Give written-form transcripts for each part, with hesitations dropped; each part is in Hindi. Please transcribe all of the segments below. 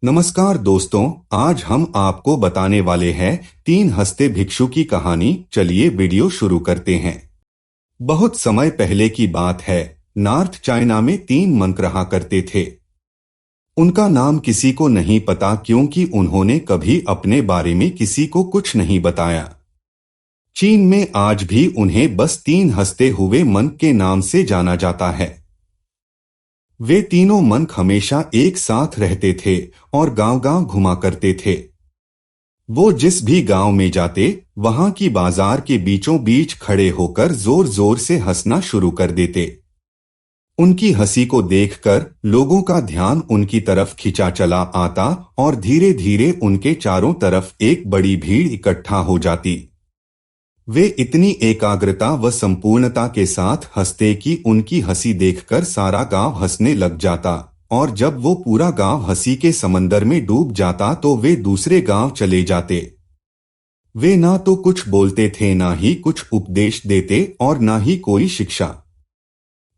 नमस्कार दोस्तों, आज हम आपको बताने वाले हैं तीन हंसते भिक्षु की कहानी। चलिए वीडियो शुरू करते हैं। बहुत समय पहले की बात है। नॉर्थ चाइना में तीन मंक रहा करते थे। उनका नाम किसी को नहीं पता क्योंकि उन्होंने कभी अपने बारे में किसी को कुछ नहीं बताया। चीन में आज भी उन्हें बस तीन हंसते हुए मंक के नाम से जाना जाता है। वे तीनों मंक हमेशा एक साथ रहते थे और गांव-गांव घुमा करते थे। वो जिस भी गांव में जाते, वहां की बाजार के बीचों बीच खड़े होकर जोर जोर से हंसना शुरू कर देते। उनकी हंसी को देखकर लोगों का ध्यान उनकी तरफ खिंचा चला आता और धीरे धीरे उनके चारों तरफ एक बड़ी भीड़ इकट्ठा हो जाती। वे इतनी एकाग्रता व संपूर्णता के साथ हंसते कि उनकी हंसी देखकर सारा गांव हंसने लग जाता, और जब वो पूरा गांव हंसी के समंदर में डूब जाता तो वे दूसरे गांव चले जाते। वे ना तो कुछ बोलते थे, ना ही कुछ उपदेश देते और ना ही कोई शिक्षा।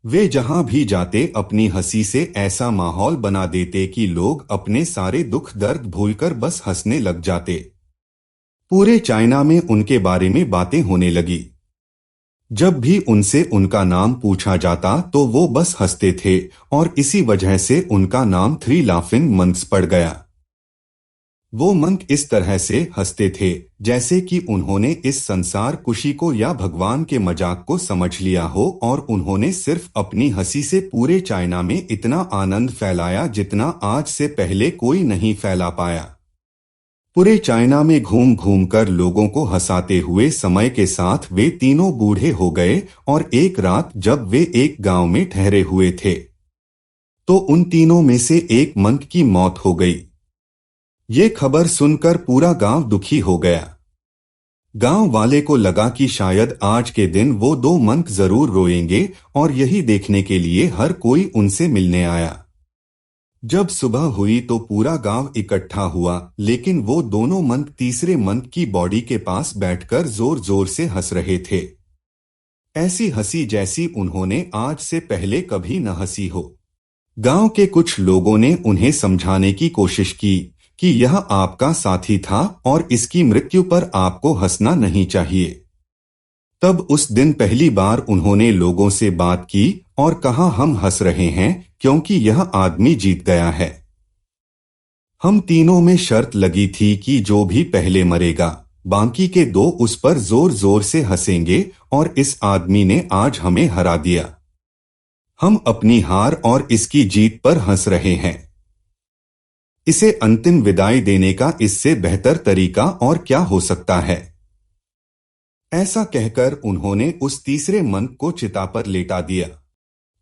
वे जहां भी जाते अपनी हंसी से ऐसा माहौल बना देते कि लोग अपने सारे दुख दर्द भूलकर बस हंसने लग जाते। पूरे चाइना में उनके बारे में बातें होने लगी। जब भी उनसे उनका नाम पूछा जाता तो वो बस हंसते थे, और इसी वजह से उनका नाम थ्री लाफिंग मंक्स पड़ गया। वो मंक इस तरह से हंसते थे जैसे कि उन्होंने इस संसार खुशी को या भगवान के मजाक को समझ लिया हो, और उन्होंने सिर्फ अपनी हंसी से पूरे चाइना में इतना आनंद फैलाया जितना आज से पहले कोई नहीं फैला पाया। पूरे चाइना में घूम घूम कर लोगों को हंसाते हुए समय के साथ वे तीनों बूढ़े हो गए, और एक रात जब वे एक गांव में ठहरे हुए थे तो उन तीनों में से एक मंक की मौत हो गई। ये खबर सुनकर पूरा गांव दुखी हो गया। गांव वाले को लगा कि शायद आज के दिन वो दो मंक जरूर रोएंगे, और यही देखने के लिए हर कोई उनसे मिलने आया। जब सुबह हुई तो पूरा गांव इकट्ठा हुआ, लेकिन वो दोनों मंक तीसरे मंक की बॉडी के पास बैठकर जोर जोर से हंस रहे थे। ऐसी हंसी जैसी उन्होंने आज से पहले कभी न हंसी हो। गांव के कुछ लोगों ने उन्हें समझाने की कोशिश की कि यह आपका साथी था और इसकी मृत्यु पर आपको हंसना नहीं चाहिए। तब उस दिन पहली बार उन्होंने लोगों से बात की और कहा, हम हंस रहे हैं क्योंकि यह आदमी जीत गया है। हम तीनों में शर्त लगी थी कि जो भी पहले मरेगा, बाकी के दो उस पर जोर जोर से हंसेंगे, और इस आदमी ने आज हमें हरा दिया। हम अपनी हार और इसकी जीत पर हंस रहे हैं। इसे अंतिम विदाई देने का इससे बेहतर तरीका और क्या हो सकता है। ऐसा कहकर उन्होंने उस तीसरे मंक को चिता पर लेटा दिया।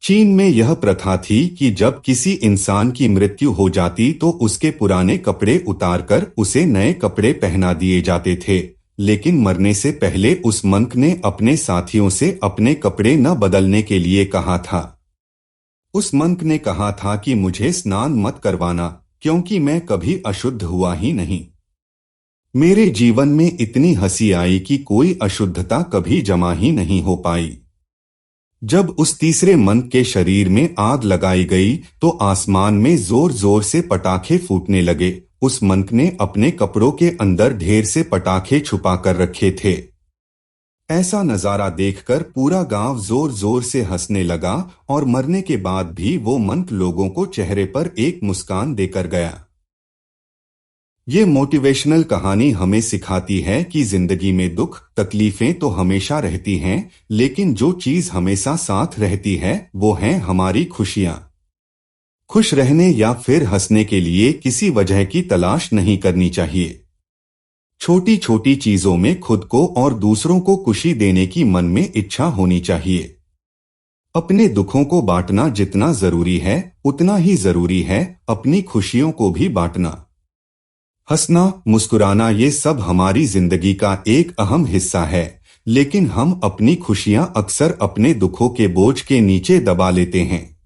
चीन में यह प्रथा थी कि जब किसी इंसान की मृत्यु हो जाती तो उसके पुराने कपड़े उतारकर उसे नए कपड़े पहना दिए जाते थे, लेकिन मरने से पहले उस मंक ने अपने साथियों से अपने कपड़े न बदलने के लिए कहा था। उस मंक ने कहा था कि मुझे स्नान मत करवाना, क्योंकि मैं कभी अशुद्ध हुआ ही नहीं। मेरे जीवन में इतनी हंसी आई कि कोई अशुद्धता कभी जमा ही नहीं हो पाई। जब उस तीसरे मंक के शरीर में आग लगाई गई तो आसमान में जोर जोर से पटाखे फूटने लगे। उस मंक ने अपने कपड़ों के अंदर ढेर से पटाखे छुपा कर रखे थे। ऐसा नजारा देखकर पूरा गांव जोर जोर से हंसने लगा, और मरने के बाद भी वो मंक लोगों को चेहरे पर एक मुस्कान देकर गया। ये मोटिवेशनल कहानी हमें सिखाती है कि जिंदगी में दुख तकलीफें तो हमेशा रहती हैं, लेकिन जो चीज हमेशा साथ रहती है वो हैं हमारी खुशियां। खुश रहने या फिर हंसने के लिए किसी वजह की तलाश नहीं करनी चाहिए। छोटी छोटी चीजों में खुद को और दूसरों को खुशी देने की मन में इच्छा होनी चाहिए। अपने दुखों को बांटना जितना जरूरी है, उतना ही जरूरी है अपनी खुशियों को भी बांटना। हंसना, मुस्कुराना, ये सब हमारी जिंदगी का एक अहम हिस्सा है, लेकिन हम अपनी खुशियां अक्सर अपने दुखों के बोझ के नीचे दबा लेते हैं।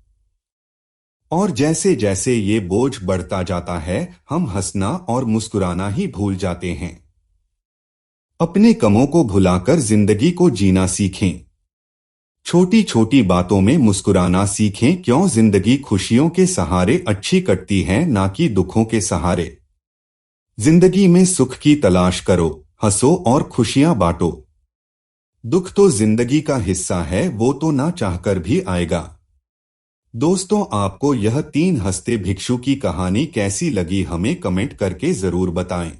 और जैसे जैसे ये बोझ बढ़ता जाता है, हम हंसना और मुस्कुराना ही भूल जाते हैं। अपने कमों को भुलाकर जिंदगी को जीना सीखें। छोटी छोटी बातों में मुस्कुराना सीखें, क्यों जिंदगी खुशियों के सहारे अच्छी कटती है, ना कि दुखों के सहारे। जिंदगी में सुख की तलाश करो, हंसो और खुशियां बांटो। दुख तो जिंदगी का हिस्सा है, वो तो ना चाहकर भी आएगा। दोस्तों, आपको यह 3 हंसते भिक्षु की कहानी कैसी लगी, हमें कमेंट करके जरूर बताएं।